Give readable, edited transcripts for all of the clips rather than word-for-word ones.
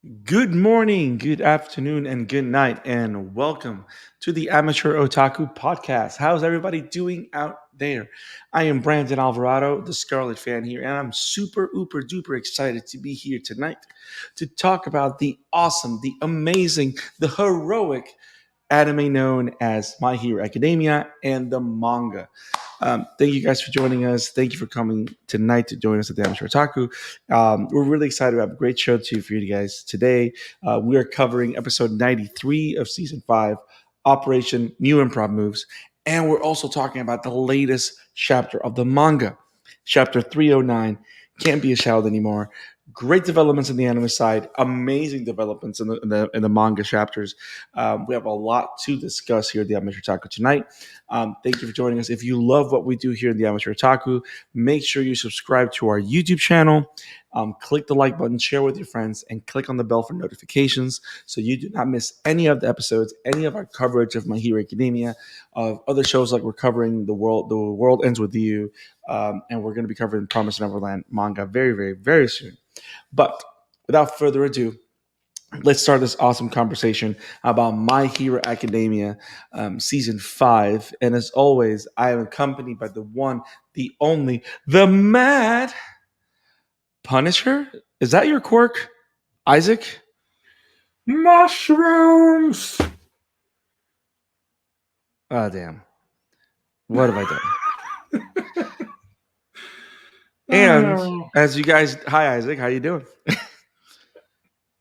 Good morning, good afternoon, and good night, and welcome to the Amateur Otaku podcast. How's everybody doing out there? I am Brandon Alvarado, the Scarlet fan here, and I'm super, uber, duper excited to be here tonight to talk about the awesome, the amazing, the heroic anime known as My Hero Academia and the manga. Thank you guys for joining us. Thank you for coming tonight to join us at the Amateur Otaku. We're really excited. We have a great show too for you guys today. We are covering episode 93 of season 5, Operation New Improv Moves. And we're also talking about the latest chapter of the manga, chapter 309, Can't Be a Child Anymore. Great developments in the anime side, amazing developments in the manga chapters. We have a lot to discuss here at the Amateur Taco tonight. Thank you for joining us. If you love what we do here in the Amateur Otaku, make sure you subscribe to our YouTube channel. Click the like button, share with your friends, and click on the bell for notifications so you do not miss any of the episodes, any of our coverage of My Hero Academia, of other shows like we're covering The World Ends With You, and we're going to be covering Promised Neverland manga very, very, very soon. But without further ado, let's start this awesome conversation about My Hero Academia season 5. And as always, I am accompanied by the one, the only, the mad Punisher. Is that your quirk, Isaac? Mushrooms! Oh, damn. What have I done? And as you guys, hi, Isaac. How you doing?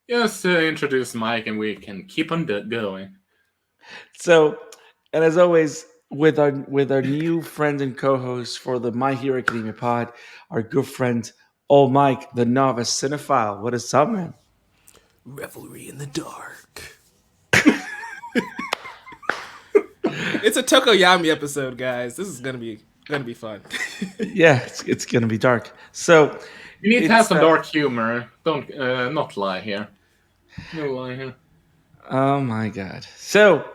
Just introduce Mike and we can keep on going. So, and as always, with our new friend and co-host for the My Hero Academia pod, our good friend, Mike, the novice cinephile. What is up, man? Revelry in the dark. It's a Tokoyami episode, guys. This is gonna be fun. Yeah, it's gonna be dark. So You need to have it's some dark humor. Don't not lie here. No lie here. oh my god. So,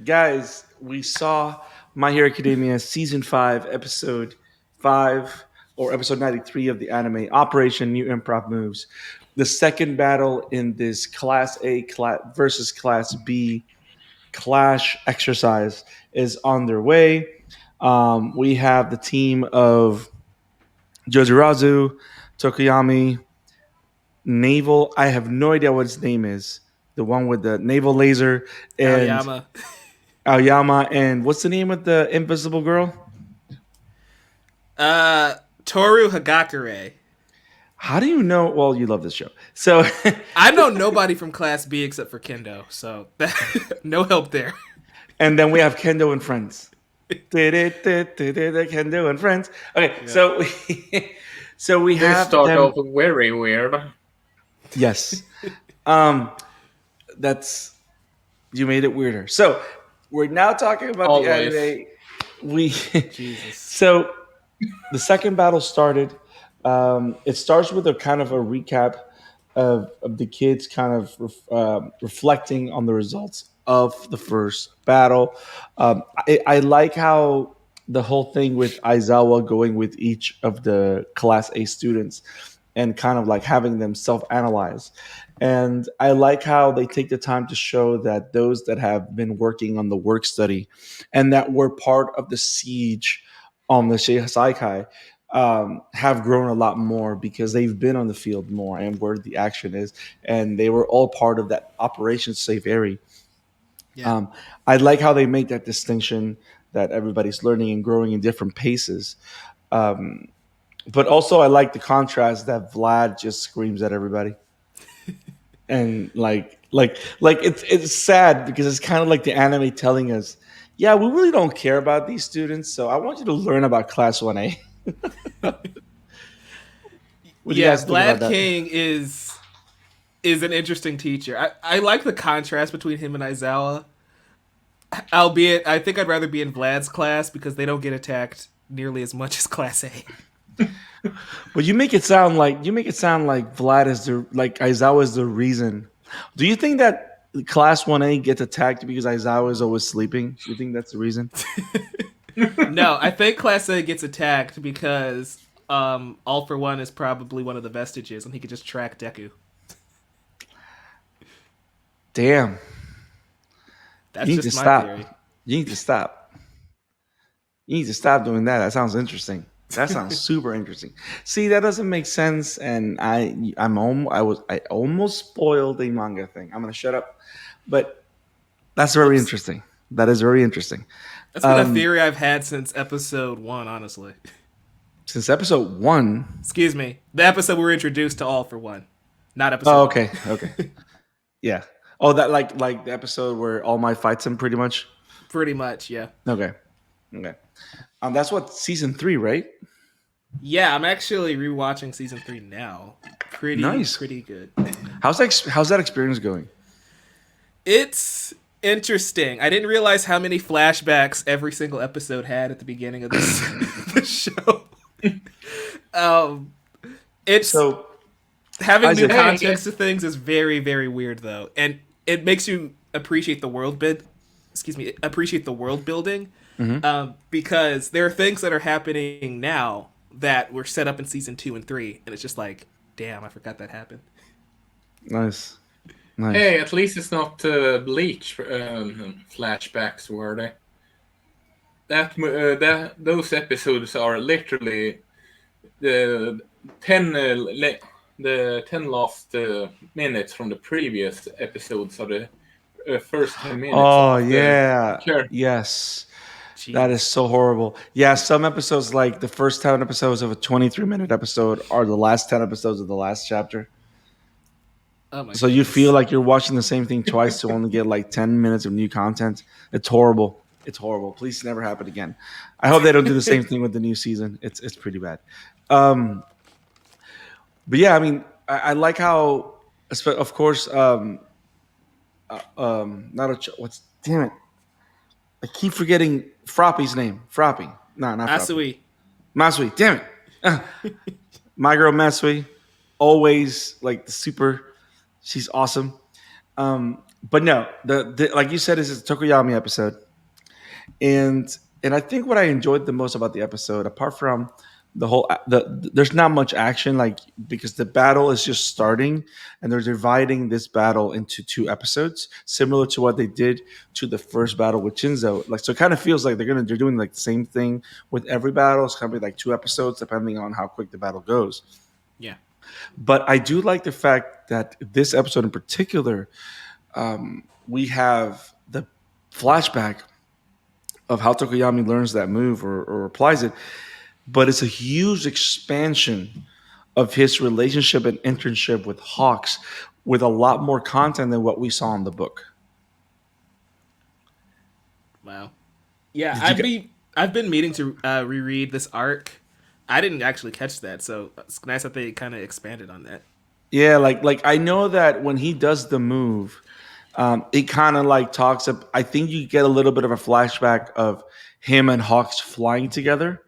guys, we saw My Hero Academia season 5, episode 5, or episode 93 of the anime Operation New Improv Moves. The second battle in this Class A versus Class B clash exercise is on their way. We have the team of Jojirazu, Tokoyami, Naval. I have no idea what his name is. The one with the naval laser and Aoyama. Aoyama, and what's the name of the invisible girl? Toru Hagakure. How do you know? Well, you love this show, so I know nobody from Class B except for Kendo, so no help there. and then we have Kendo and friends. Kendo and friends. Okay, yeah. So we They have start them. off very weird. Yes, that's you made it weirder. So we're now talking about Always. the anime. We Jesus. So the second battle started. It starts with a kind of a recap of the kids kind of reflecting on the results of the first battle. I like how the whole thing with Aizawa going with each of the Class A students and kind of like having them self-analyze. And I like how they take the time to show that those that have been working on the work study and that were part of the siege on the Seikai have grown a lot more because they've been on the field more and where the action is, and they were all part of that Operation Safe Area. Yeah. I like how they make that distinction that everybody's learning and growing in different paces. But also, I like the contrast that Vlad just screams at everybody, and like it's sad because it's kind of like the anime telling us, yeah, we really don't care about these students, so I want you to learn about Class 1A. What do you Yeah, guys think about Vlad that? King is an interesting teacher. I like the contrast between him and Aizawa. Albeit, I think I'd rather be in Vlad's class because they don't get attacked nearly as much as Class A. But you make it sound like Vlad is Aizawa is the reason. Do you think that Class 1A gets attacked because Aizawa is always sleeping? Do you think that's the reason? No, I think Class A gets attacked because All for One is probably one of the vestiges and he could just track Deku. Damn. That's You need to just my stop. theory. You need to stop. You need to stop doing that. That sounds interesting. That sounds super interesting. See, that doesn't make sense, and I almost spoiled a manga thing. I'm gonna shut up, but that's very Whoops. interesting. That is very interesting. That's been a Um, theory I've had since episode 1, honestly. since episode one. Excuse me. The episode we were introduced to All for One. Not Oh, episode 1. okay, okay, yeah. Oh, that like the episode where All Might fights him, pretty much. Pretty much, yeah. Okay, okay. That's what season 3, right? Yeah, I'm actually rewatching season 3 now. Nice. Pretty good. How's that experience going? It's interesting. I didn't realize how many flashbacks every single episode had at the beginning of this the show. Um, it's So, having new Isaac, context to things is very, very weird though, and it makes you appreciate the world bit. Excuse me, appreciate the world building, because there are things that are happening now that were set up in season 2 and 3, and it's just like, damn, I forgot that happened. nice, nice. Hey, at least it's not Bleach flashbacks, were they? Those episodes are literally the 10 last minutes from the previous episodes of the first 10 minutes. Oh of the yeah, Sure. yes. Jeez. That is so horrible. Yeah, some episodes, like the first 10 episodes of a 23-minute episode, are the last 10 episodes of the last chapter. Oh my So you goodness. feel like you're watching the same thing twice to only get like 10 minutes of new content. It's horrible. It's horrible. Please never happen again. I hope they don't do the same thing with the new season. It's pretty bad. Um, but yeah, I mean, I like how, of course, not a what's damn it. I keep forgetting Froppy's name. Froppy. No, not Froppy. Asui. Masui. Damn it. My girl Masui. Always like the super. She's awesome. But no, the like you said, is a Tokoyami episode, and I think what I enjoyed the most about the episode, apart from the whole, there's not much action, like because the battle is just starting, and they're dividing this battle into 2 episodes, similar to what they did to the first battle with Shinzo. Like, so it kind of feels like they're doing like the same thing with every battle. It's gonna be like 2 episodes, depending on how quick the battle goes. Yeah. But I do like the fact that this episode in particular, we have the flashback of how Tokoyami learns that move or applies it, but it's a huge expansion of his relationship and internship with Hawks, with a lot more content than what we saw in the book. Wow. Yeah, Did you get? I've been meaning to reread this arc. I didn't actually catch that, so it's nice that they kind of expanded on that. Yeah, like I know that when he does the move, it kind of like talks up. I think you get a little bit of a flashback of him and Hawks flying together,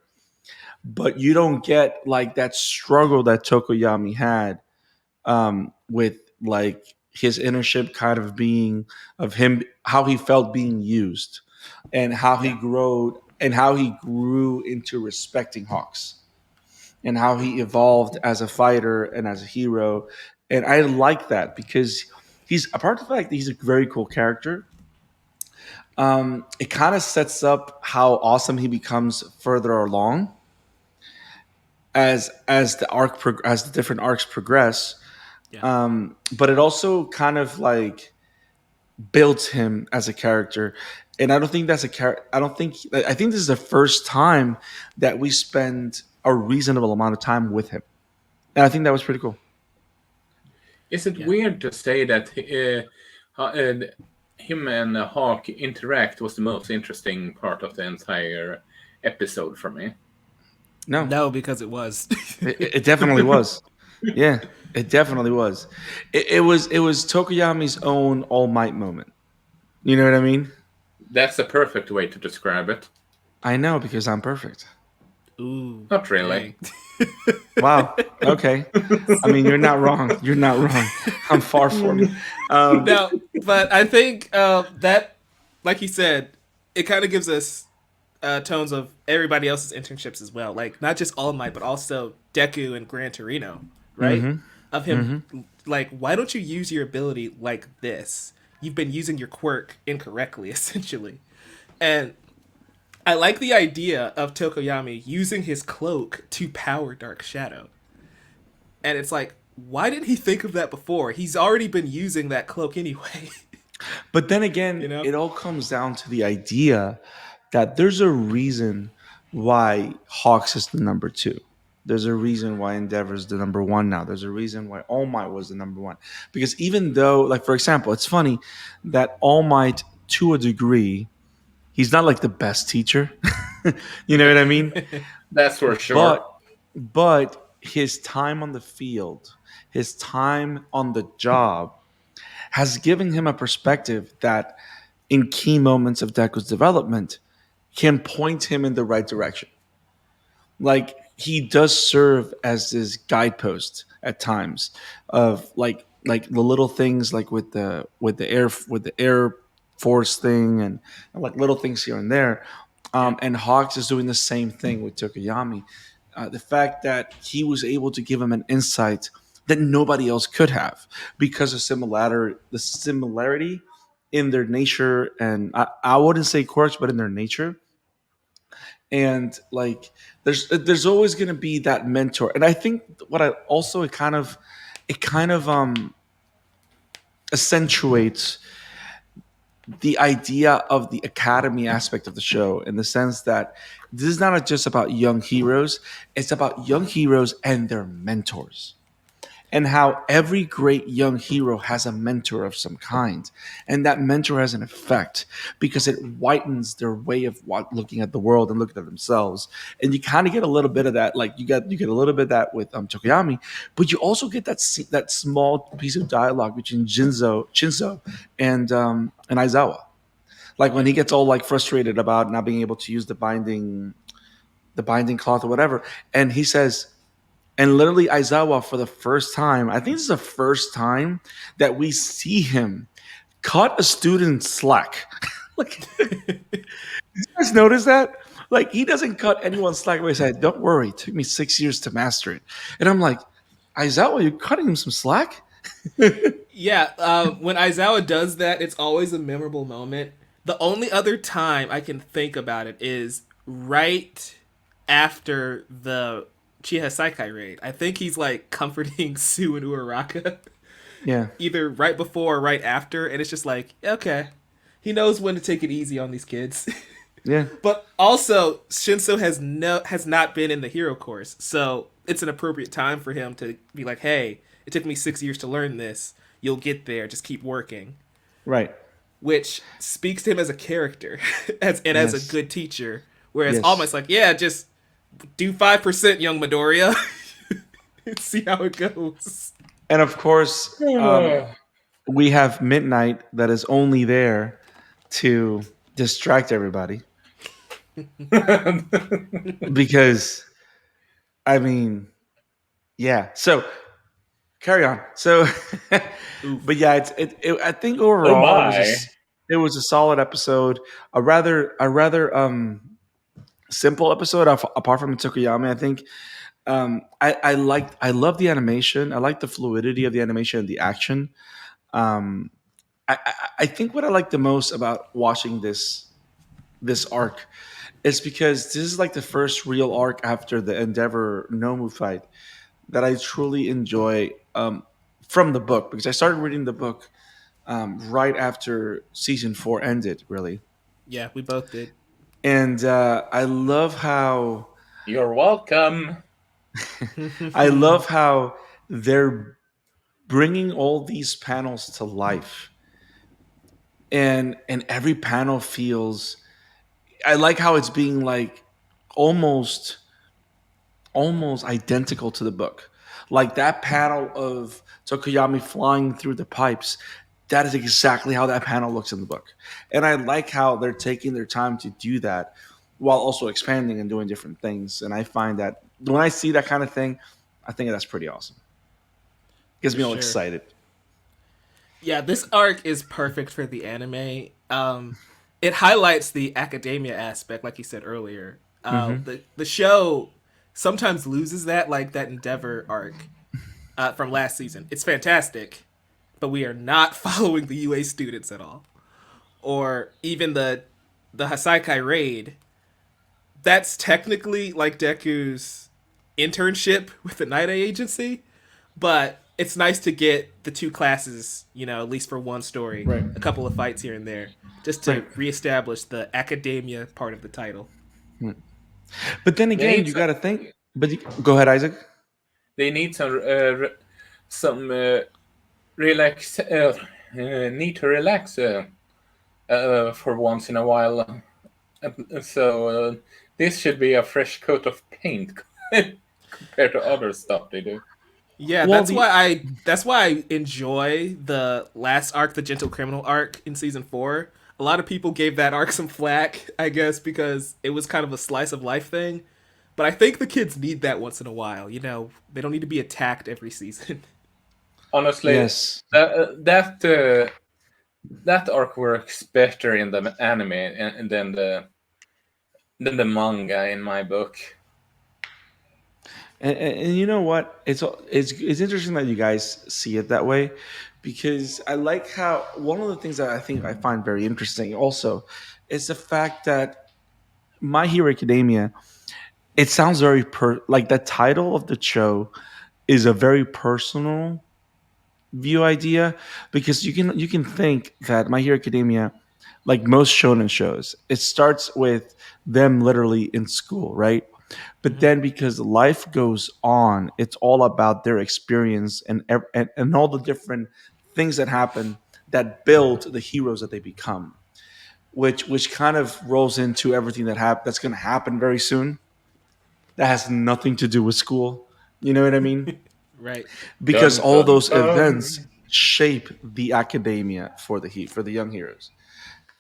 but you don't get like that struggle that Tokoyami had, with like his internship kind of being of him, how he felt being used, and Yeah. how he grew into respecting Hawks, and how he evolved as a fighter and as a hero. And I like that because he's, apart from the fact that he's a very cool character, it kind of sets up how awesome he becomes further along as as the different arcs progress. Yeah. But it also kind of like builds him as a character. And I don't think that's a character. I think this is the first time that we spend a reasonable amount of time with him. And I think that was pretty cool. Is it Yeah. weird to say that him and Hawk interact was the most interesting part of the entire episode for me? No, No, because it was. it definitely was. Yeah, it definitely was. It was Tokoyami's own All Might moment. You know what I mean? That's the perfect way to describe it. I know, because I'm perfect. Ooh. Not really. Dang. Wow. Okay. I mean, you're not wrong. You're not wrong. I'm far from it. No, but I think that, like you said, it kind of gives us tones of everybody else's internships as well. Like, not just All Might, but also Deku and Gran Torino, right? Mhm. Of him, like, why don't you use your ability like this? you've been using your quirk incorrectly, essentially. And I like the idea of Tokoyami using his cloak to power Dark Shadow. And it's like, why didn't he think of that before? He's already been using that cloak anyway. But then again, You know? it all comes down to the idea that there's a reason why Hawks is the number two. There's a reason why Endeavor is the number one now. There's a reason why All Might was the number one. Because even though, like, for example, it's funny that All Might, to a degree, he's not like the best teacher. You know what I mean? That's for sure. But his time on the field, his time on the job has given him a perspective that in key moments of Deku's development can point him in the right direction. Like he does serve as this guidepost at times of like the little things like with the air force thing and like little things here and there. And Hawks is doing the same thing with Tokoyami. The fact that he was able to give him an insight that nobody else could have because of the similarity in their nature, and I wouldn't say quirks, but in their nature. And like there's always going to be that mentor, and I think what I also it kind of accentuates the idea of the academy aspect of the show in the sense that this is not just about young heroes, it's about young heroes and their mentors, and how every great young hero has a mentor of some kind, and that mentor has an effect because it whitens their way of looking at the world and looking at themselves. And you kind of get a little bit of that, like you get a little bit of that with Tokoyami, but you also get that small piece of dialogue between Shinzo and Aizawa, like when he gets all like frustrated about not being able to use the binding cloth or whatever, and he says, and literally, Aizawa, for the first time, I think this is the first time that we see him cut a student slack. Like, did you guys notice that? Like, he doesn't cut anyone slack where he said, "Don't worry, it took me 6 years to master it." And I'm like, Aizawa, you're cutting him some slack? Yeah, when Aizawa does that, it's always a memorable moment. The only other time I can think about it is right after the Chiha Saikai raid. I think he's like comforting Sue and Uraraka, Yeah, either right before or right after, and it's just like, okay, he knows when to take it easy on these kids. yeah. But also, Shinso has not been in the hero course, so it's an appropriate time for him to be like, hey, it took me 6 years to learn this. You'll get there. Just keep working. Right. Which speaks to him as a character as a Yes. good teacher. Whereas Yes. almost like, yeah, just do 5%, young Midoriya. See how it goes. And of course, we have Midnight that is only there to distract everybody because, I mean, yeah. So carry on. So, but yeah, I think Oh overall my. it was a solid episode. A rather simple episode. Apart from Tokuyami, I think I love the animation. I like the fluidity of the animation and the action. Um, I think what I like the most about watching this arc is because this is like the first real arc after the Endeavor Nomu fight that I truly enjoy, from the book, because I started reading the book right after season 4 ended, really. Yeah, we both did. And I love how You're welcome. I love how they're bringing all these panels to life, and every panel feels. I like how it's being like almost almost identical to the book. Like that panel of Tokoyami flying through the pipes, that is exactly how that panel looks in the book. And I like how they're taking their time to do that while also expanding and doing different things. And I find that when I see that kind of thing, I think that's pretty awesome. Gets For me all sure. excited. Yeah, this arc is perfect for the anime. It highlights the academia aspect, like you said earlier. Mm-hmm. The show sometimes loses that, like that Endeavor arc from last season. It's fantastic, but we are not following the UA students at all. Or even the Hasaikai raid, that's technically like Deku's internship with the Night Agency, but it's nice to get the two classes, at least for one story, Right. a couple of fights here and there, just Right. to reestablish the academia part of the title. But then They again, need you some, got to think. Go ahead, Isaac. they need some relax need to relax for once in a while. So this should be a fresh coat of paint compared to other stuff they do. Yeah, Well, that's why I enjoy the last arc, the Gentle Criminal arc in season 4. A lot of people gave that arc some flack, I guess, because it was kind of a slice of life thing. But I think the kids need that once in a while. They don't need to be attacked every season. Honestly, yes. That arc works better in the anime and than the manga in my book. And you know what? It's interesting that you guys see it that way, because I like how one of the things that I think I find very interesting also is the fact that My Hero Academia. It sounds very like the title of the show is a very personal view idea, because you can think that My Hero Academia, like most shonen shows, it starts with them literally in school, right? But Mhm. then because life goes on, it's all about their experience and all the different things that happen that build the heroes that they become, which kind of rolls into everything that's going to happen very soon. That has nothing to do with school. You know what I mean? Right. Because Dun all dun those events dun. shape the academia for the young heroes.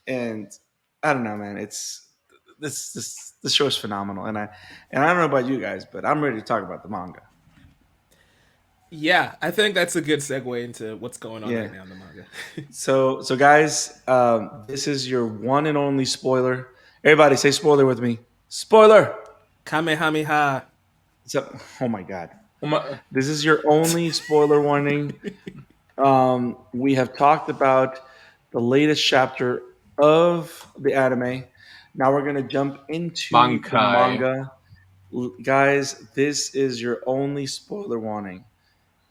And I don't know, man. It's this show is phenomenal, and I don't know about you guys, but I'm ready to talk about the manga. Yeah, I think that's a good segue into what's going on Yeah. right now in the manga. So guys, this is your one and only spoiler. Everybody, say spoiler with me. Spoiler. Kamehameha. So, oh my god, Uma- this is your only spoiler warning. We have talked about the latest chapter of the anime. Now we're gonna jump into the Bankai. manga. Guys, this is your only spoiler warning.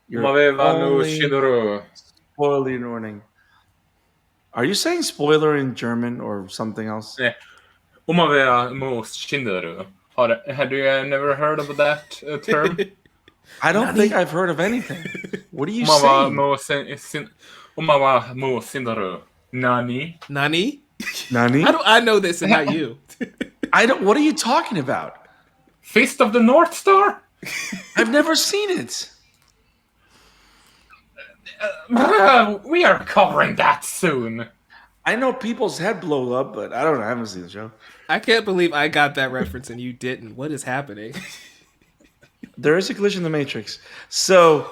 Your Umaveva no only Shinoru. spoiler warning. Are you saying spoiler in German or something else? Nej, Umaveva no Shinoru. Had you never heard of that term? I don't think Nani? I've heard of anything. What are you Umawa saying? mo Umawa mo Shinoru. Nani? Nani? How Nani? do I know this and not you? I don't. What are you talking about? Fist of the North Star? I've never seen it. We are covering that soon. I know people's head blow up, but I don't know. I haven't seen the show. I can't believe I got that reference and you didn't. What is happening? There is a glitch in the Matrix. So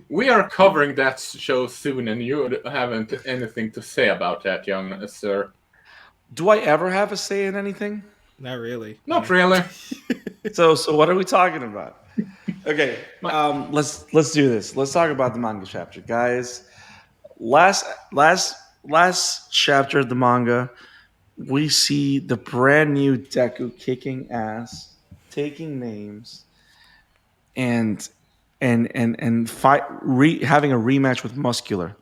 We are covering that show soon, and you haven't anything to say about that, young sir. do I ever have a say in anything? Not really. Not really. So what are we talking about? Okay, My- let's do this. Let's talk about the manga chapter, guys. Last last last chapter of the manga, we see the brand new Deku kicking ass, taking names, and having a rematch with Muscular.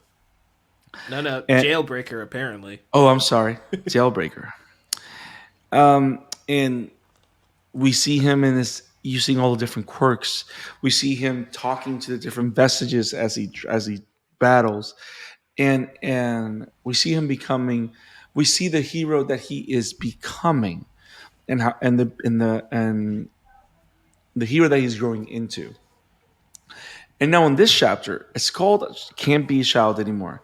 No, And jailbreaker apparently. oh, I'm sorry, Jailbreaker. And we see him in this using all the different quirks. We see him talking to the different vestiges as he battles, and we see him becoming. We see the hero that he is becoming, and how and the hero that he's growing into. And now in this chapter, it's called "Can't Be a Child Anymore,"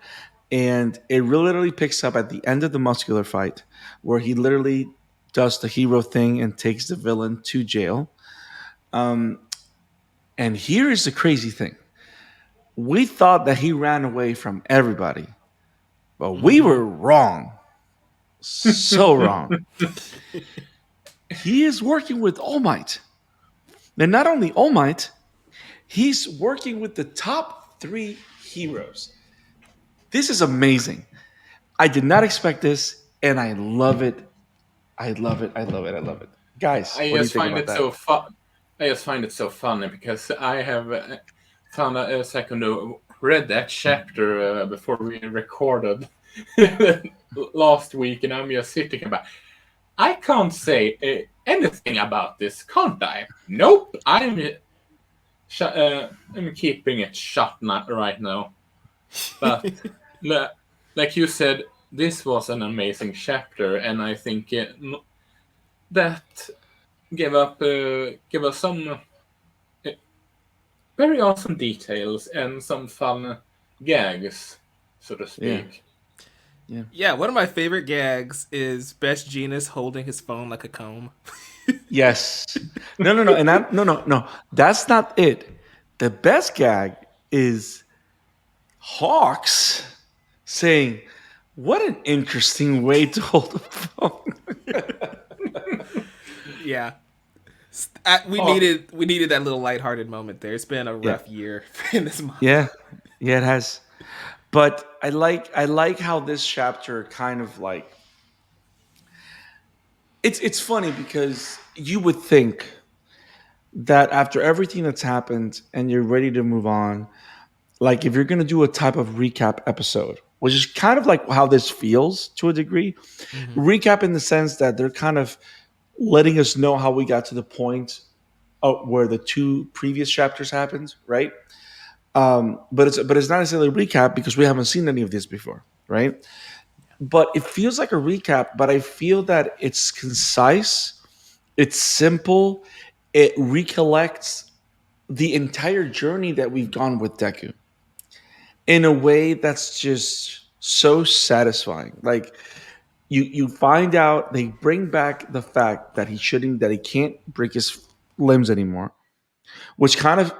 and it literally picks up at the end of the Muscular fight, where he literally does the hero thing and takes the villain to jail. Um, and here is the crazy thing: we thought that he ran away from everybody, but we Mm-hmm. were wrong. So wrong. He is working with All Might. And not only All Might, he's working with the top three heroes. This is amazing. I did not expect this, and I love it. I love it. I love it. I love it. Guys, I what do you just think find about it that? so fun. I just find it so funny because I have found a second read that chapter before we recorded last week, and I'm just sitting about. I can't say anything about this, can't I? Nope, I'm keeping it shut right now. But like you said, this was an amazing chapter, and I think that gave us some very awesome details and some fun gags, so to Yeah. speak. Yeah. Yeah, one of my favorite gags is Best Genus holding his phone like a comb. Yes. No, no, no. And no, no, no. That's not it. The best gag is Hawks saying, "What an interesting way to hold a phone." Yeah, Oh, we needed that little lighthearted moment there. It's been a yeah. rough year in this manga. Yeah. Yeah, it has. But I like how this chapter kind of like it's funny because you would think that after everything that's happened and you're ready to move on, like if you're going to do a type of recap episode, which is kind of like how this feels to a degree, Hmm. recap in the sense that they're kind of letting us know how we got to the point of where the two previous chapters happened, right? But it's not necessarily a recap because we haven't seen any of this before, right? But it feels like a recap, but I feel that it's concise, it's simple, it recollects the entire journey that we've gone with Deku in a way that's just so satisfying. Like you find out they bring back the fact that he can't break his limbs anymore, which kind of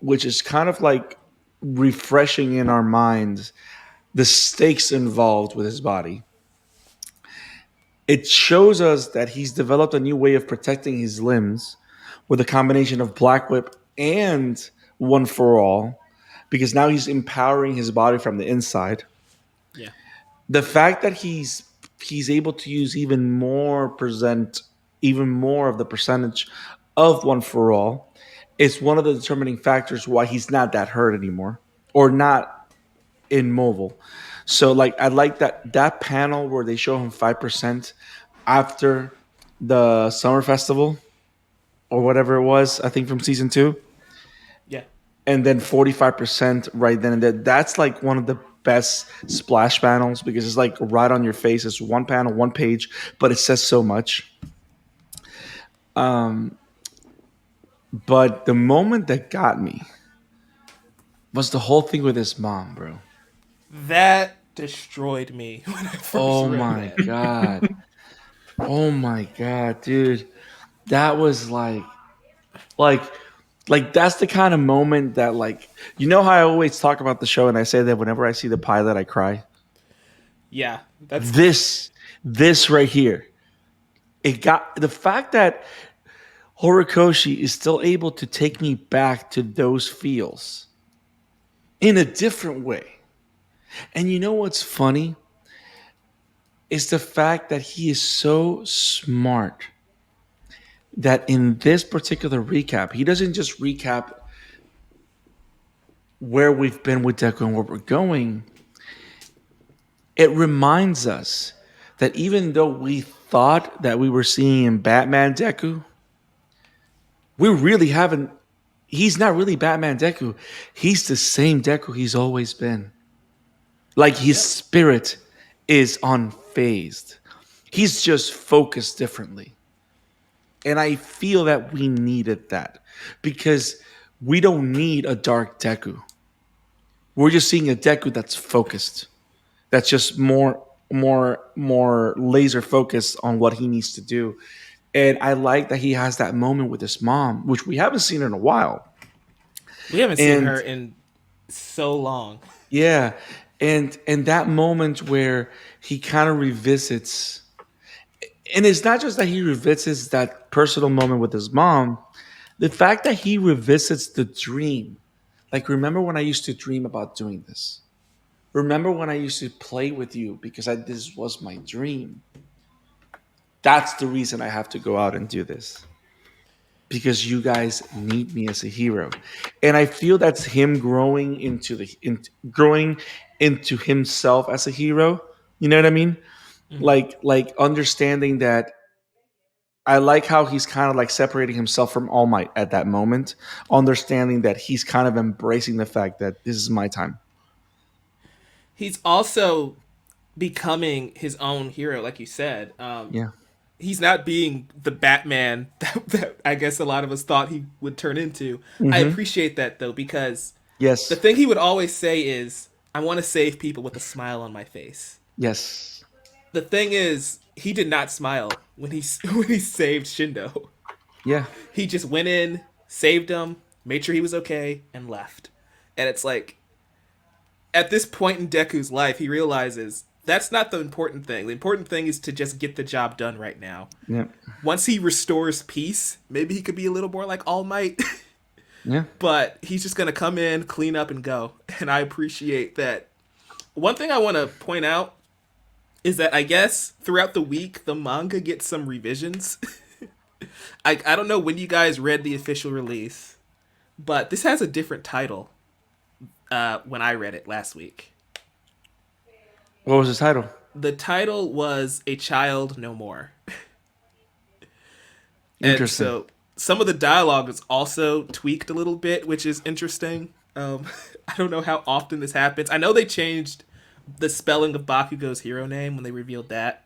which is kind of like refreshing in our minds the stakes involved with his body. It shows us that he's developed a new way of protecting his limbs with a combination of Black Whip and One for All, because now he's empowering his body from the inside. Yeah, The fact that he's able to use even more of the percentage of One for All is one of the determining factors why he's not that hurt anymore or not immobile. So like I like that panel where they show him 5% after the summer festival or whatever it was, I think from season two, yeah, and then 45% right then and there. That's like one of the best splash panels because it's like right on your face. It's one panel, one page, but it says so much. Um, but the moment that got me was the whole thing with his mom, bro. that destroyed me when I first Oh read my that. god. Oh my god, dude. That was like like that's the kind of moment that like you know how I always talk about the show and I say that whenever I see the pilot I cry. Yeah, that's This right here. It got the fact that Horikoshi is still able to take me back to those feels in a different way. And you know what's funny is the fact that he is so smart that in this particular recap, he doesn't just recap where we've been with Deku and where we're going. It reminds us that even though we thought that we were seeing Batman Deku, we really haven't. He's not really Batman Deku. He's the same Deku he's always been. Like his yeah, spirit is unfazed. He's just focused differently. And I feel that we needed that because we don't need a dark Deku. We're just seeing a Deku that's focused. That's just more laser focused on what he needs to do. And I like that he has that moment with his mom, which we haven't seen in a while. we haven't seen And her in so long. yeah, and that moment where he kind of revisits, and it's not just that he revisits that personal moment with his mom, the fact that he revisits the dream. Like, remember when I used to dream about doing this? remember when I used to play with you because this was my dream. That's the reason I have to go out and do this because you guys need me as a hero, and I feel that's him growing into himself as a hero. You know what I mean? Mhm. Like understanding that I like how he's kind of like separating himself from All Might at that moment, understanding that he's kind of embracing the fact that this is my time. He's also becoming his own hero, like you said. Yeah. He's not being the Batman that I guess a lot of us thought he would turn into. I Mm-hmm. appreciate that though, because the Yes. thing he would always say is, "I want to save people with a smile on my face." Yes. The thing is, he did not smile when he when he saved Shindo. Yeah. He just went in, saved him, made sure he was okay, and left. And it's like at this point in Deku's life, he realizes that's not the important thing. The important thing is to just get the job done right now. Yeah. Once he restores peace, maybe he could be a little more like All Might. Yeah. But he's just gonna come in, clean up, and go. And I appreciate that. One thing I want to point out is that I guess throughout the week the manga gets some revisions. I don't know when you guys read the official release, but this has a different title when I read it last week. What was his title? The title was A Child No More. And Interesting. so some of the dialogue is also tweaked a little bit, which is interesting. I don't know how often this happens. I know they changed the spelling of Bakugo's hero name when they revealed that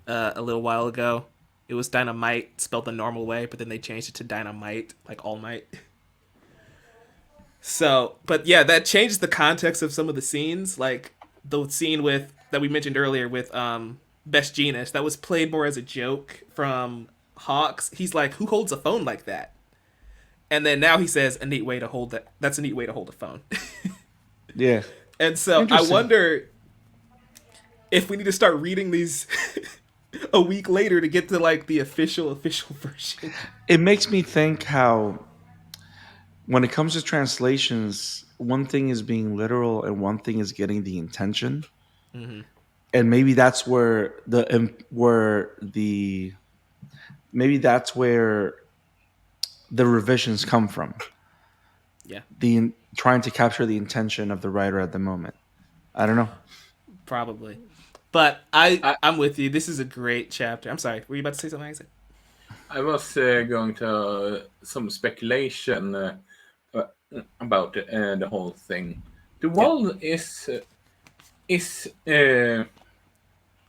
a little while ago. It was Dynamite spelled the normal way, but then they changed it to Dynamite, like All Might. So, but yeah, that changed the context of some of the scenes, like the scene with that we mentioned earlier with Best Jeanist that was played more as a joke from Hawks. He's like, "Who holds a phone like that?" And then now he says, "A neat way to hold that. That's a neat way to hold a phone." Yeah. And so I Interesting. wonder if we need to start reading these a week later to get to like the official version. It makes me think how when it comes to translations, one thing is being literal and one thing is getting the intention. Mm-hmm. And maybe that's where the maybe that's where the revisions come from. Yeah, The trying to capture the intention of the writer at the moment. I don't know. probably. But I I, I'm with you. This is a great chapter. I'm sorry. Were you about to say something, Isaac? I was going to some speculation uh, about the whole thing. The Yeah. world is uh,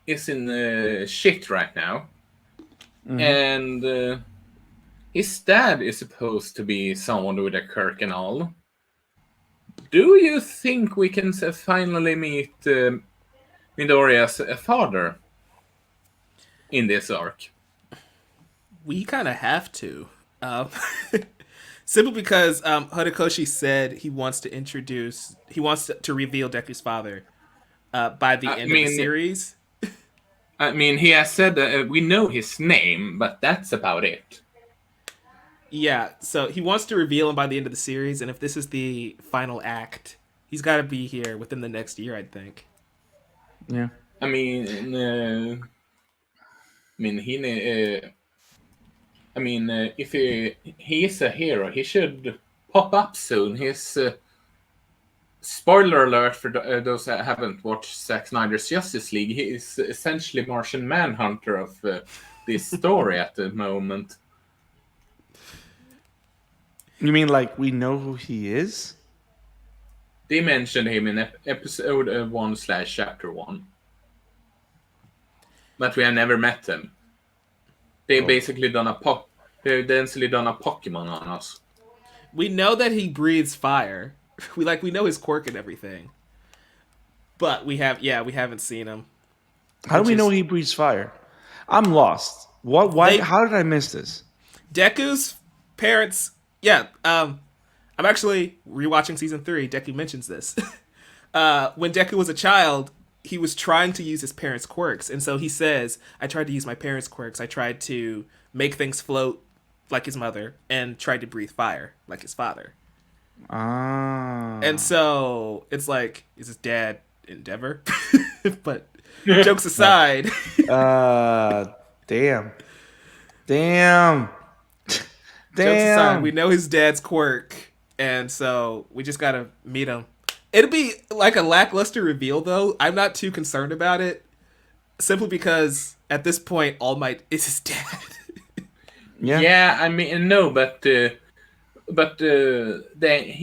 is in shit right now, Hmm. and his dad is supposed to be someone with a Kirk and all. Do you think we can finally meet Midoriya's father in this arc? We kind of have to. Um, simply because Horikoshi said he wants to reveal Deku's father by the I end of the mean, series. he has said that we know his name, but that's about it. Yeah, so he wants to reveal him by the end of the series, and if this is the final act, he's got to be here within the next year, I think. Yeah. I mean, he. If he is a hero, he should pop up soon. His spoiler alert for those that haven't watched Zack Snyder's Justice League. He is essentially Martian Manhunter of this story at the moment. You mean like we know who he is? They mentioned him in episode 1/chapter 1, but we have never met him. They Oh. basically done a They've densely done a Pokemon on us. We know that he breathes fire. We know his quirk and everything, but we haven't seen him, How do which we know is he breathes fire? I'm lost. What? Why? they How did I miss this? Deku's parents. Yeah, I'm actually rewatching season 3. Deku mentions this. When Deku was a child, he was trying to use his parents' quirks, and so he says, "I tried to use my parents' quirks. I tried to make things float like his mother, and tried to breathe fire like his father." And Ah. so it's like, is his dad? Endeavor. But jokes aside, Damn. Damn. jokes aside, we Damn. know his dad's quirk, and so we just gotta meet him. It'll be like a lackluster reveal, though. I'm not too concerned about it, simply because at this point, All Might is his dad. Yeah. Yeah, I mean, no, but he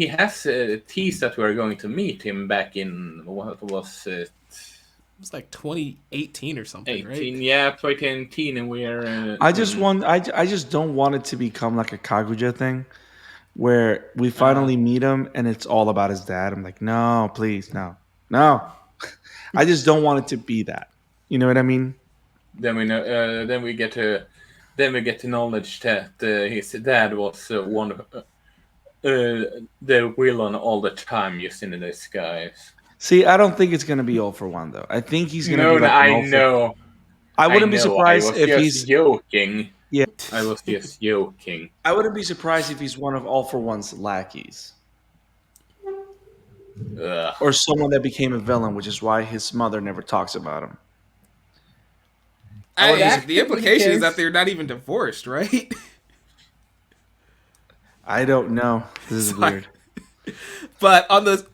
has teased that we're going to meet him back in what was it? It was like 2018 or something, 18, right? yeah, 2018, and we're I just don't want it to become like a Kaguya thing where we uh, finally meet him and it's all about his dad. I'm like, no, please, no. No. I just don't want it to be that. You know what I mean? then we know, then we get the knowledge that his dad was one of the villain all the time, just in the disguise. See, I don't think it's gonna be all for one though. I think he's gonna No, be no, like an I all for. know, I I wouldn't be know. I surprised was if just he's. joking. Yeah, I was just joking. I wouldn't be surprised if he's one of All for One's lackeys Ugh. or someone that became a villain, which is why his mother never talks about him. I wouldn't be. That The could be the implication is that case. they're not even divorced, right? I don't know. This is Sorry. weird. But on the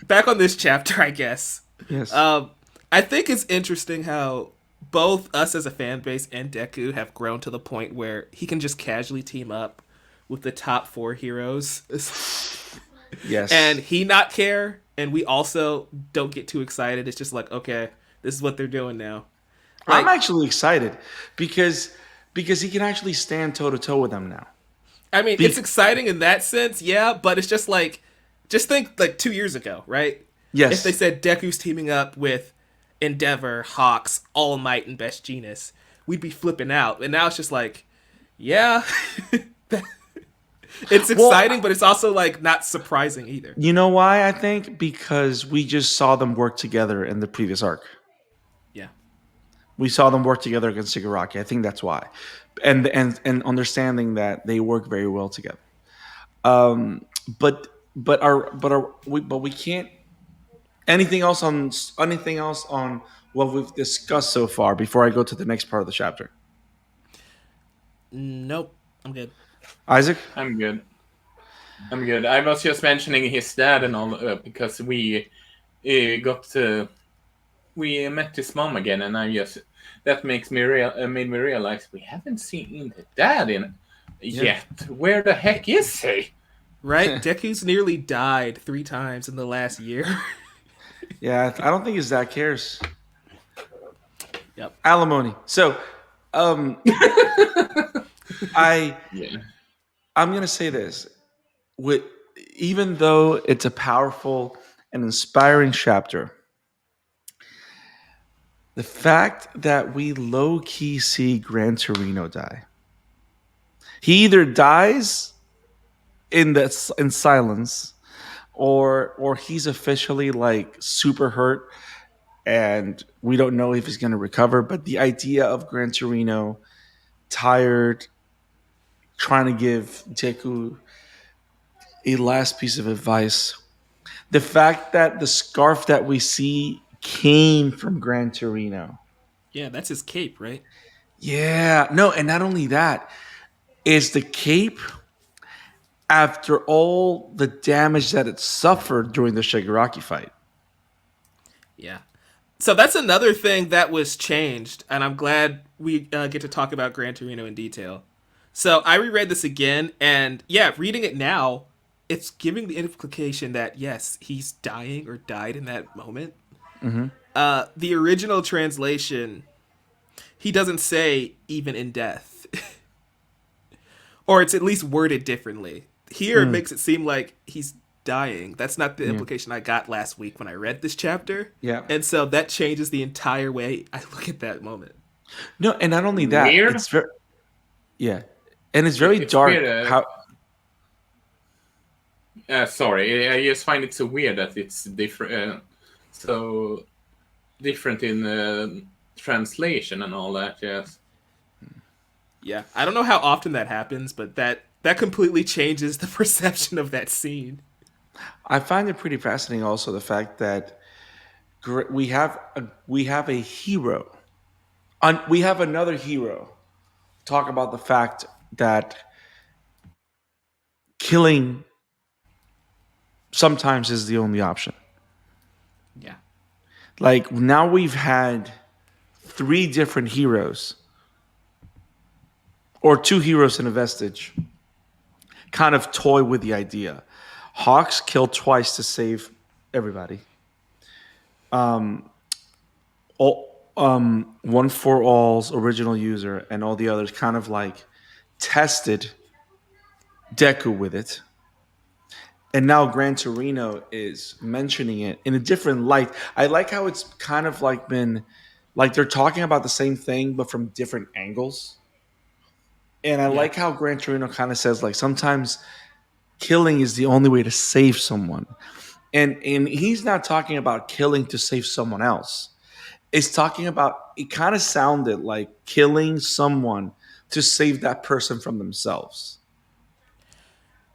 back on this chapter, I guess. Yes. I think it's interesting how both us as a fan base and Deku have grown to the point where he can just casually team up with the top 4 heroes. Yes. And he not care, and we also don't get too excited. It's just like, okay, this is what they're doing now. I'm Like, actually excited because he can actually stand toe to toe with them now. I mean, Be- it's exciting in that sense, yeah, but it's just like, just think like 2 years ago, right? Yes. If they said Deku's teaming up with Endeavor, Hawks, All Might, and Best Genius, we'd be flipping out. And now it's just like, yeah. It's exciting, but it's also like not surprising either. You know why? I think because we just saw them work together in the previous arc. Yeah. We saw them work together against Shigaraki. I think that's why, and understanding that they work very well together. But we can't. Anything else on what we've discussed so far before I go to the next part of the chapter? Nope. I'm good. Isaac. I'm good. I'm good. I was just mentioning his dad and all because we we met his mom again, and I just that makes me made me realize we haven't seen the dad in yet. Where the heck is he? Right? Deku's nearly died 3 times in the last year. Yeah, I don't think his dad cares. Yep. Alimony. So, I Yeah. I'm gonna say this. With even though it's a powerful and inspiring chapter, the fact that we low key see Gran Torino die. He either dies in silence, or he's officially like super hurt, and we don't know if he's gonna recover. But the idea of Gran Torino tired, trying to give Deku a last piece of advice. The fact that the scarf that we see came from Gran Torino. Yeah, that's his cape, right? Yeah, no, and not only that, is the cape after all the damage that it suffered during the Shigaraki fight. Yeah. So that's another thing that was changed, and I'm glad we get to talk about Gran Torino in detail. So I reread this again, and yeah, reading it now, it's giving the implication that yes, he's dying or died in that moment. Mm-hmm. The original translation, he doesn't say even in death, or it's at least worded differently. Here it makes it seem like he's dying. That's not the implication I got last week when I read this chapter. Yeah. And so that changes the entire way I look at that moment. No, and not only that, Weird. it's very yeah, and it's very It's dark. weird, How sorry, I just find it so weird that it's different, so different in translation and all that. Yes. Yeah, I don't know how often that happens, but that completely changes the perception of that scene. I find it pretty fascinating. Also, the fact that we have a hero. We have another hero. Talk about the fact that killing sometimes is the only option. Yeah. Like now we've had three different heroes, or two heroes and a vestige, kind of toy with the idea. Hawks killed twice to save everybody. One for all's original user and all the others kind of like tested Deku with it. And now Gran Torino is mentioning it in a different light. I like how it's kind of like been like they're talking about the same thing but from different angles. And I Yeah. like how Gran Torino kind of says like sometimes killing is the only way to save someone. And he's not talking about killing to save someone else. It's talking about it kind of sounded like killing someone to save that person from themselves.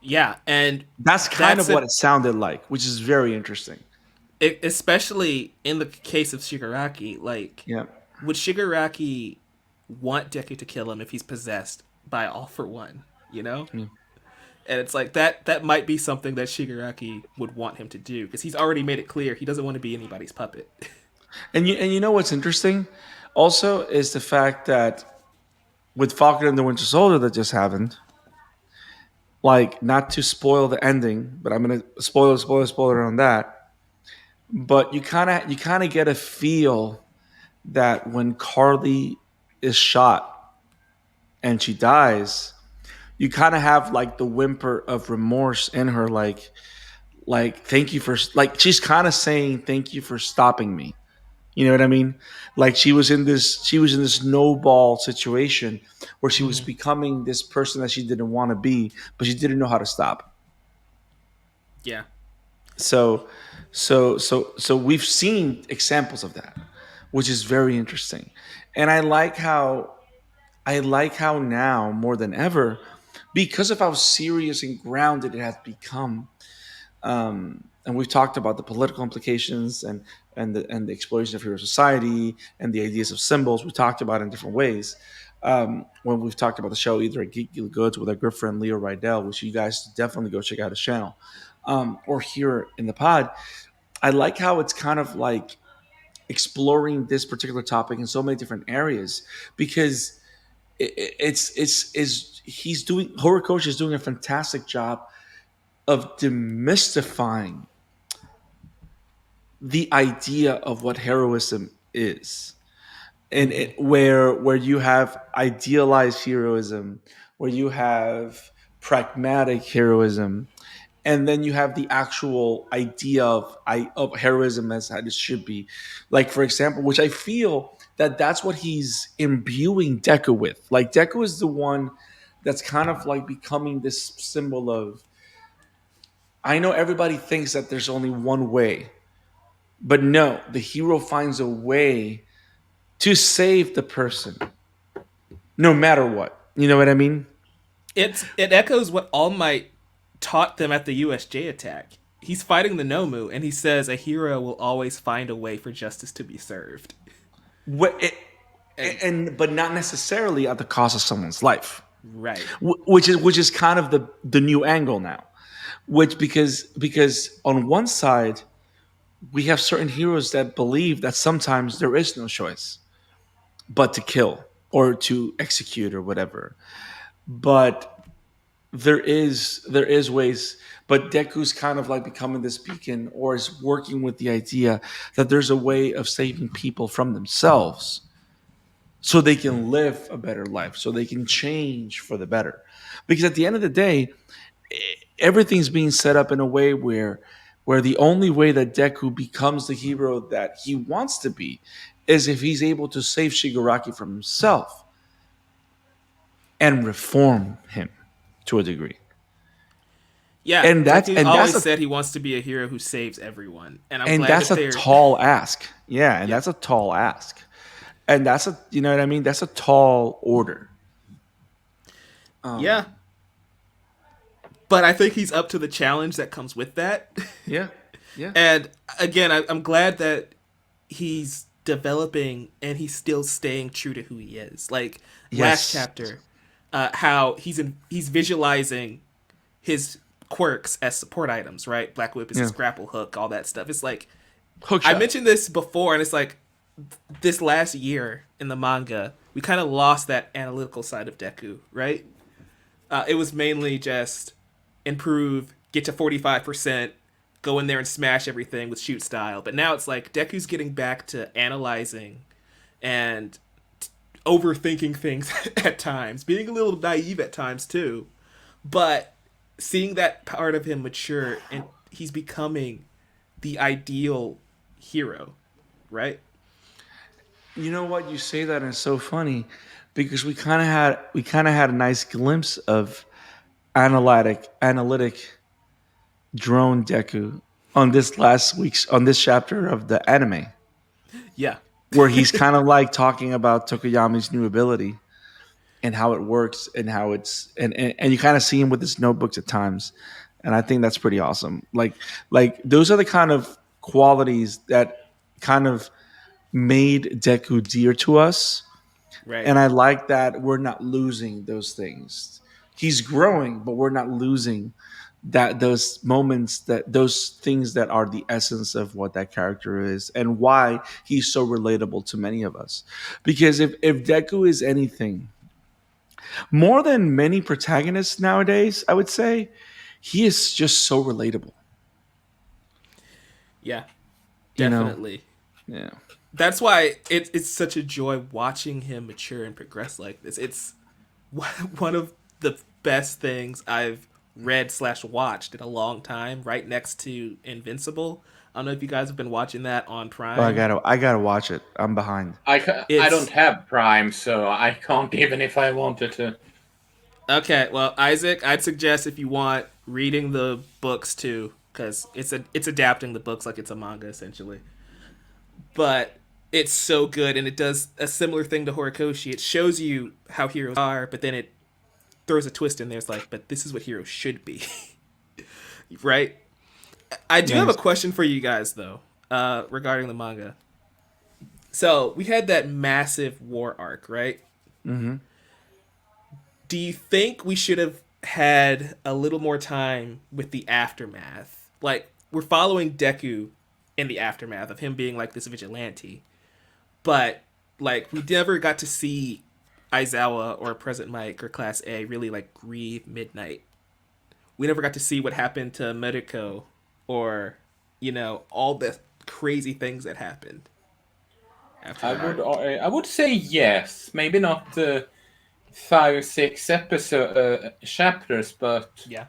Yeah, and That's kind of that's what a it sounded like, which is very interesting. especially in the case of Shigaraki. Like, Yeah. would Shigaraki want Deku to kill him if he's possessed by All for One? You know, Yeah. and it's like that might be something that Shigaraki would want him to do because he's already made it clear he doesn't want to be anybody's puppet. And you know what's interesting also is the fact that with Falcon and the Winter Soldier that just happened, like not to spoil the ending, but I'm gonna spoiler on that. But you kind of get a feel that when Carly is shot and she dies, you kind of have like the whimper of remorse in her, like thank you for like she's kind of saying thank you for stopping me. You know what I mean? Like she was in this snowball situation where she was Hmm. becoming this person that she didn't want to be, but she didn't know how to stop. Yeah, So so we've seen examples of that, which is very interesting. And I like how now more than ever, because of how serious and grounded it has become, and we've talked about the political implications and the explosion of hero society and the ideas of symbols. We talked about it in different ways. When we've talked about the show, either at Geek Goods with our good friend Leo Rydell, which you guys definitely go check out his channel, or here in the pod. I like how it's kind of like exploring this particular topic in so many different areas because it's he's doing Horikoshi is doing a fantastic job of demystifying the idea of what heroism is, and hmm where you have idealized heroism, where you have pragmatic heroism, and then you have the actual idea of heroism as it should be. Like for example, which I feel that that's what he's imbuing Deku with. Like Deku is the one that's kind of like becoming this symbol of. I know everybody thinks that there's only one way, but no, the hero finds a way to save the person, no matter what. You know what I mean? it echoes what All Might taught them at the USJ attack. He's fighting the Nomu, and he says a hero will always find a way for justice to be served. What it, And and but not necessarily at the cost of someone's life, right, which is kind of the new angle now. Which because on one side we have certain heroes that believe that sometimes there is no choice but to kill or to execute or whatever. But there is ways, but Deku's kind of like becoming this beacon or is working with the idea that there's a way of saving people from themselves so they can live a better life, so they can change for the better. Because at the end of the day, everything's being set up in a way where the only way that Deku becomes the hero that he wants to be is if he's able to save Shigaraki from himself and reform him to a degree. yeah, And that's Deku and that's always a said he wants to be a hero who saves everyone, and I'm and glad that's that a they're tall ask. Yeah, and yeah, that's a tall ask. And that's a you know what I mean? That's a tall order. yeah. But I think he's up to the challenge that comes with that. Yeah. Yeah. And again, I'm glad that he's developing and he's still staying true to who he is. Like last Yes. chapter, how he's visualizing his quirks as support items, right? Black Whip is his Yeah. grapple hook, all that stuff. It's like Hook I shot. mentioned this before, and it's like this last year in the manga, we kind of lost that analytical side of Deku, right? It was mainly just improve, get to 45%, go in there and smash everything with shoot style. But now it's like Deku's getting back to analyzing and overthinking things at times, being a little naive at times too. But seeing that part of him mature and he's becoming the ideal hero, right? You know what? You say that and it's so funny because we kind of had a nice glimpse of analytic drone Deku on this chapter of the anime Yeah. where he's kind of like talking about Tokoyami's new ability and how it works and how and you kind of see him with his notebooks at times, and I think that's pretty awesome. Like those are the kind of qualities that kind of made Deku dear to us, Right. and I like that we're not losing those things. He's growing, but we're not losing those moments, that those things that are the essence of what that character is and why he's so relatable to many of us. Because if Deku is anything more than many protagonists nowadays, I would say he is just so relatable. Yeah. You know? Definitely. Yeah. That's why it's such a joy watching him mature and progress like this. It's one of the best things I've read slash watched in a long time, right next to Invincible. I don't know if you guys have been watching that on Oh, I Prime. gotta I gotta watch it. I'm behind. I don't It's have Prime, so I can't even if I wanted to. okay. Well, Isaac, I'd suggest if you want reading the books too, because it's adapting the books like it's a manga essentially. But it's so good, and it does a similar thing to Horikoshi. It shows you how heroes are, but then it throws a twist in there. It's like, but this is what heroes should be, right? I do have a Nice. question for you guys though, regarding the manga. So we had that massive war arc, right? Mm-hmm. Do you think we should have had a little more time with the aftermath? Like we're following Deku in the aftermath of him being like this vigilante, but like we never got to see Aizawa or President Mike or Class A really like grieve Midnight. We never got to see what happened to Medico or all the crazy things that happened after I that would arc. I would say yes. Maybe not 5 6 episode chapters, but Yeah.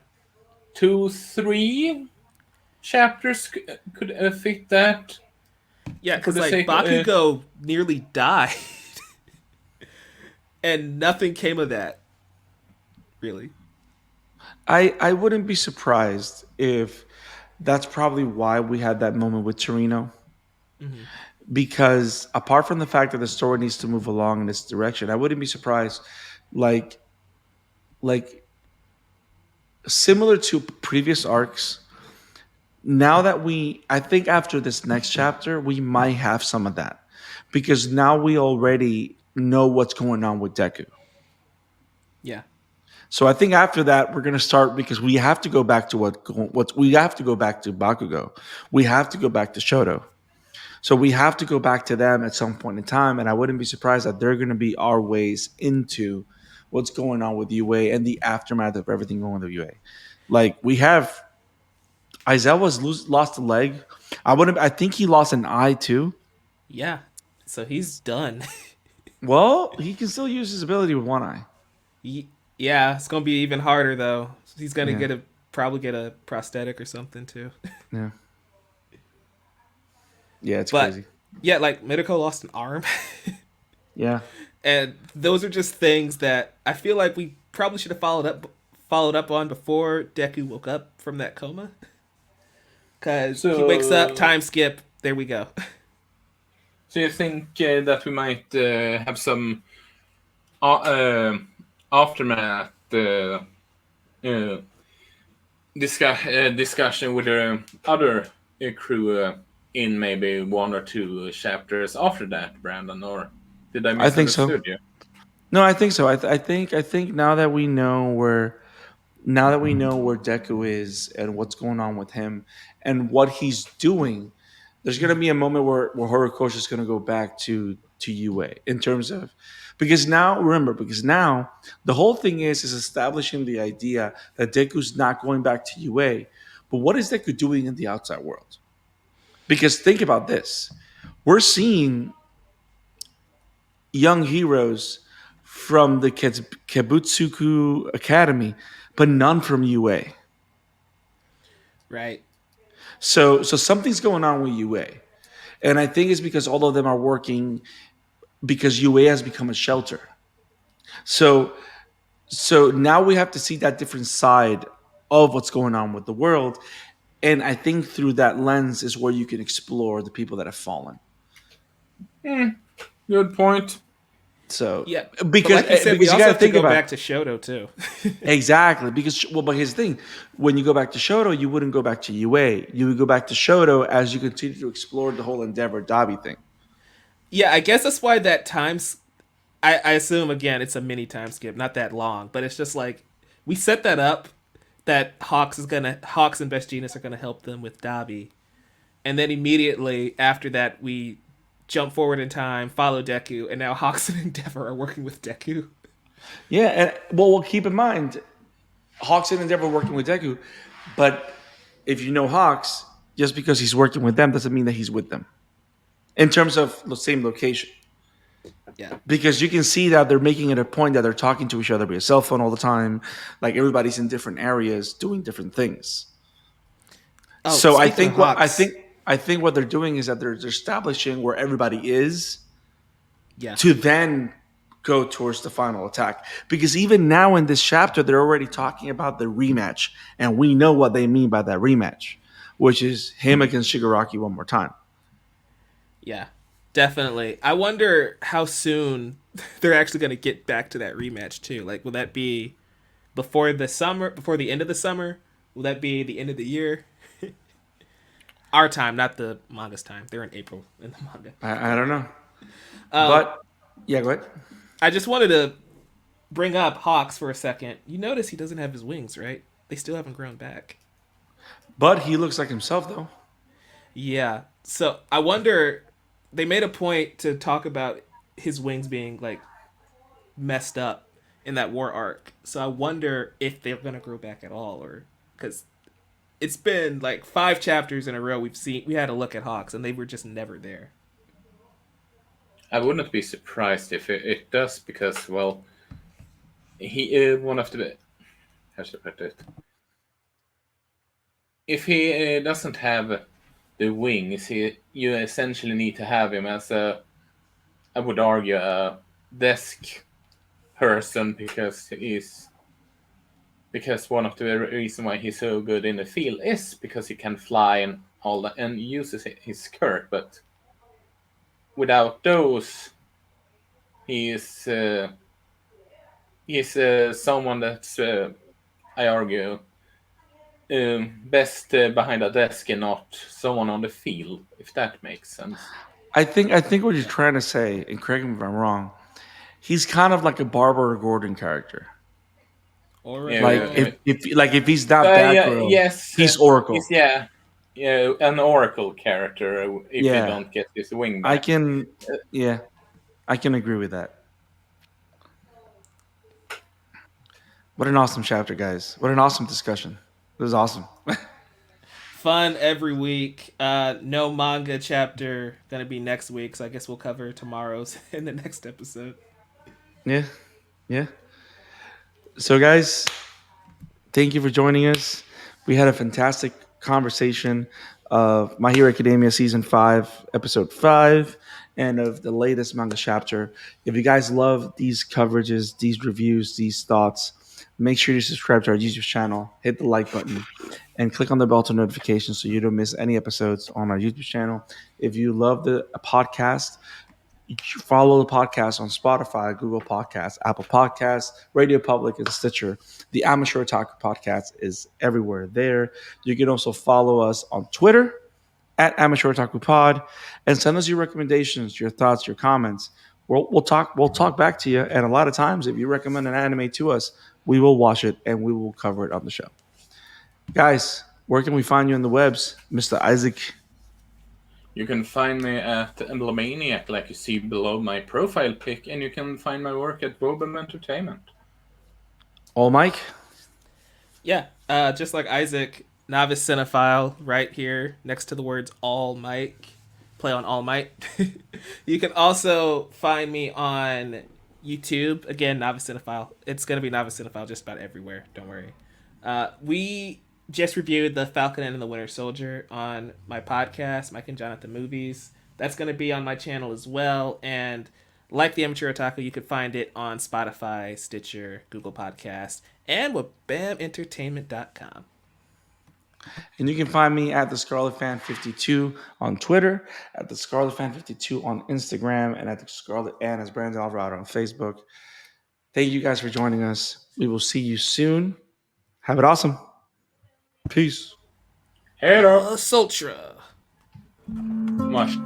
2 3 chapters could fit that Yeah, for because the like sake. Bakugo nearly died and nothing came of that, really. I wouldn't be surprised if that's probably why we had that moment with Torino. Hmm. Because apart from the fact that the story needs to move along in this direction, I wouldn't be surprised, like like similar to previous arcs. Now that I think after this next chapter, we might have some of that because now we already know what's going on with Deku. Yeah. So I think after that we're gonna start because we have to go back to what we have to go back to Bakugo. We have to go back to Shoto. So we have to go back to them at some point in time, and I wouldn't be surprised that they're going to be our ways into what's going on with UA and the aftermath of everything going with UA. Like we have Aizawa's lost a leg. I wouldn't. I think he lost an eye too. Yeah. So he's done. Well, he can still use his ability with one eye. Yeah, it's gonna be even harder though. He's gonna Yeah, probably get a prosthetic or something too. yeah, yeah. It's But crazy. yeah, like Midako lost an arm, Yeah, and those are just things that I feel like we probably should have followed up on before Deku woke up from that coma. Cause he wakes up, So, time skip, there we go. so you think that we might have some uh, uh, aftermath uh, discussion with the other crew? in maybe one or two chapters after that, Brandon, or did I I think so. misunderstood you? No, I think so. I think now that we know where Deku is and what's going on with him and what he's doing, there's gonna be a moment where Horikoshi is gonna go back to UA in terms of because now the whole thing is establishing the idea that Deku's not going back to UA. But what is Deku doing in the outside world? Because think about this. We're seeing young heroes from the Kebutsuku Academy, but none from UA. Right. So something's going on with UA. And I think it's because all of them are working because UA has become a shelter. So so now we have to see that different side of what's going on with the world. And I think through that lens is where you can explore the people that have fallen. Good point. So Yeah. But because like you said, we because you also got to have to think go about back to Shoto too. exactly because but here's the thing: when you go back to Shoto, you wouldn't go back to UA. You would go back to Shoto as you continue to explore the whole Endeavor Dabi thing. Yeah, I guess that's why that times. I assume again it's a mini time skip, not that long, but it's just like we set that up that Hawks and Best Genius are gonna help them with Dabi, and then immediately after that we jump forward in time, follow Deku, and now Hawks and Endeavor are working with Deku. Yeah, and well, keep in mind, Hawks and Endeavor working with Deku, but if you know Hawks, just because he's working with them doesn't mean that he's with them in terms of the same location. Yeah. Because you can see that they're making it a point that they're talking to each other via cell phone all the time. Like everybody's in different areas doing different things. Oh, So speaking of Hawks, I think what they're doing is that they're establishing where everybody is yeah, to then go towards the final attack. Because even now in this chapter, they're already talking about the rematch, and we know what they mean by that rematch, which is him against Shigaraki one more time. yeah, definitely. I wonder how soon they're actually gonna get back to that rematch too. Like, will that be before the summer, before the end of the summer? Will that be the end of the year? Our time, not the manga's time. They're in April in the manga. I don't know, Um, but yeah, go ahead. I just wanted to bring up Hawks for a second. You notice he doesn't have his wings, right? They still haven't grown back. But he looks like himself though. Yeah. So I wonder. They made a point to talk about his wings being like messed up in that war arc. So I wonder if they're gonna grow back at all, or because it's been like 5 chapters in a row we had a look at Hawks and they were just never there. I wouldn't be surprised if it does, because, well, he is one of the. How should I put it? If he doesn't have the wings, you essentially need to have him as a, I would argue, a desk person, because one of the reason why he's so good in the field is because he can fly and all that and uses his skirt. But without those, he is someone that's I argue best behind a desk and not someone on the field, if that makes sense. I think what you're trying to say, and correct me if I'm wrong, he's kind of like a Barbara Gordon character. Or Like Yeah, oh, if he's not that yeah, girl, yes, he's he's, Oracle. yeah, an oracle character if he Yeah, don't get his wing I back. can. Yeah, I can agree with that. What an awesome chapter, guys! What an awesome discussion. It was awesome. fun every week. No manga chapter gonna be next week, so I guess we'll cover tomorrow's in the next episode. Yeah, yeah. So, guys, thank you for joining us. We had a fantastic conversation of My Hero Academia season 5, episode 5, and of the latest manga chapter. If you guys love these coverages, these reviews, these thoughts, make sure you subscribe to our YouTube channel, hit the like button, and click on the bell to notifications so you don't miss any episodes on our YouTube channel. If you love the podcast, you follow the podcast on Spotify, Google Podcasts, Apple Podcasts, Radio Public, and Stitcher. The Amateur Otaku podcast is everywhere there. You can also follow us on Twitter at Amateur Otaku Pod, and send us your recommendations, your thoughts, your comments. We'll talk back to you. And a lot of times, if you recommend an anime to us, we will watch it and we will cover it on the show. Guys, where can we find you on the webs, Mr. Isaac? You can find me at Emblemaniac, like you see below my profile pic, and you can find my work at Bobum Entertainment. All Mike? Yeah, just like Isaac, novice cinephile, right here next to the words All Mike. Play on All Might. You can also find me on YouTube. Again, novice cinephile. It's gonna be novice cinephile just about everywhere. Don't worry. We just reviewed the Falcon and the Winter Soldier on my podcast, Mike and John at the Movies. That's gonna be on my channel as well. And like the Amateur Otaku, you could find it on Spotify, Stitcher, Google Podcast, and with BamEntertainment.com. And you can find me at the Scarlet Fan 52 on Twitter, at the Scarlet Fan 52 on Instagram, and at the Scarlet Ann as Brandon Alvarado on Facebook. Thank you guys for joining us. We will see you soon. Have it awesome. Peace. Hey, Sultra. Much.